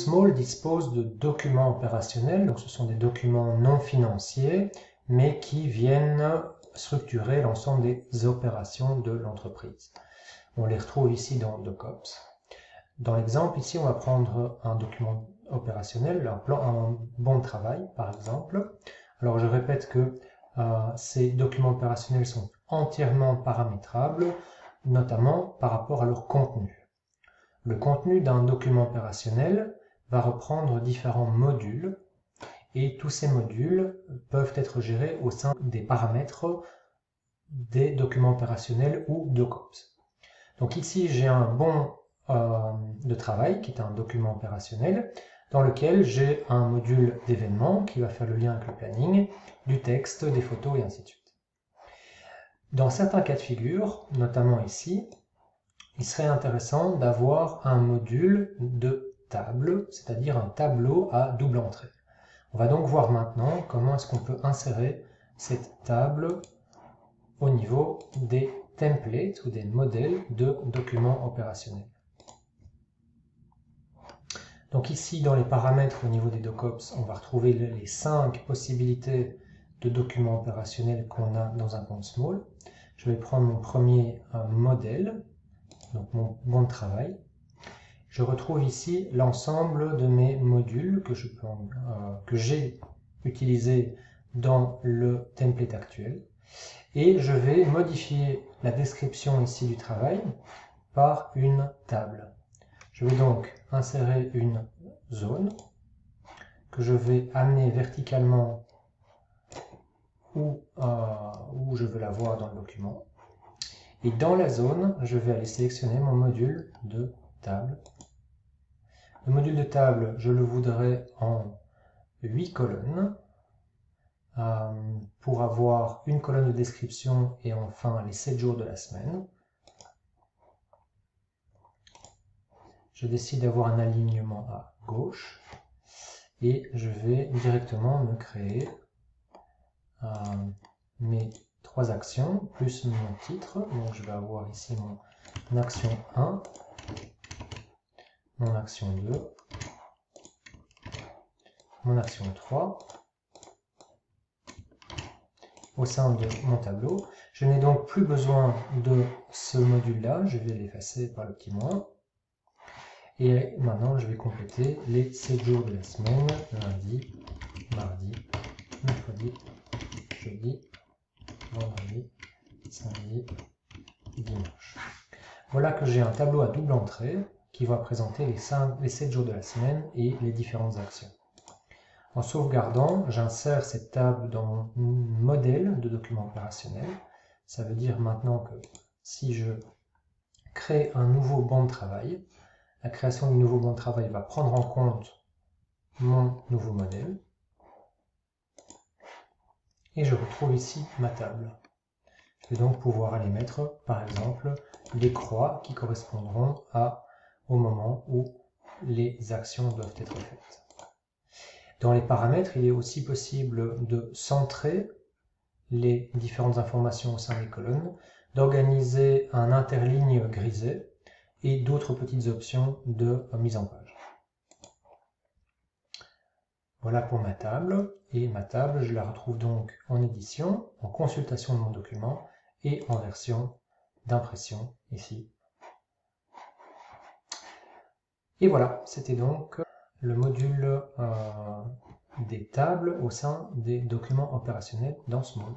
Small dispose de documents opérationnels, donc ce sont des documents non financiers, mais qui viennent structurer l'ensemble des opérations de l'entreprise. On les retrouve ici dans DocOps. Dans l'exemple, ici, on va prendre un document opérationnel, un bon de travail, par exemple. Alors, je répète que ces documents opérationnels sont entièrement paramétrables, notamment par rapport à leur contenu. Le contenu d'un document opérationnel va reprendre différents modules, et tous ces modules peuvent être gérés au sein des paramètres des documents opérationnels ou DocOps. Donc ici, j'ai un bon de travail, qui est un document opérationnel, dans lequel j'ai un module d'événements qui va faire le lien avec le planning, du texte, des photos et ainsi de suite. Dans certains cas de figure, notamment ici, il serait intéressant d'avoir un module de table, c'est-à-dire un tableau à double entrée. On va donc voir maintenant comment est-ce qu'on peut insérer cette table au niveau des templates ou des modèles de documents opérationnels. Donc ici, dans les paramètres au niveau des DocOps, on va retrouver les 5 possibilités de documents opérationnels qu'on a dans un compte Small. Je vais prendre mon premier modèle, donc mon bon de travail. Je retrouve ici l'ensemble de mes modules que j'ai utilisés dans le template actuel. Et je vais modifier la description ici du travail par une table. Je vais donc insérer une zone que je vais amener verticalement où je veux la voir dans le document. Et dans la zone, je vais aller sélectionner mon module de table. Le module de table, je le voudrais en 8 colonnes pour avoir une colonne de description et enfin les 7 jours de la semaine. Je décide d'avoir un alignement à gauche et je vais directement me créer mes 3 actions plus mon titre. Donc je vais avoir ici mon action 1, mon action 2, mon action 3 au sein de mon tableau. Je n'ai donc plus besoin de ce module-là, je vais l'effacer par le petit moins. Et maintenant, je vais compléter les 7 jours de la semaine, lundi, mardi, mercredi, jeudi, vendredi, samedi, dimanche. Voilà que j'ai un tableau à double entrée qui va présenter les 7 jours de la semaine et les différentes actions. En sauvegardant, j'insère cette table dans mon modèle de document opérationnel. Ça veut dire maintenant que si je crée un nouveau banc de travail, la création du nouveau banc de travail va prendre en compte mon nouveau modèle. Et je retrouve ici ma table. Je vais donc pouvoir aller mettre, par exemple, les croix qui correspondront au moment où les actions doivent être faites. Dans les paramètres, il est aussi possible de centrer les différentes informations au sein des colonnes, d'organiser un interligne grisé et d'autres petites options de mise en page. Voilà pour ma table, et ma table, je la retrouve donc en édition, en consultation de mon document et en version d'impression ici. Et voilà, c'était donc le module des tables au sein des documents opérationnels dans Small.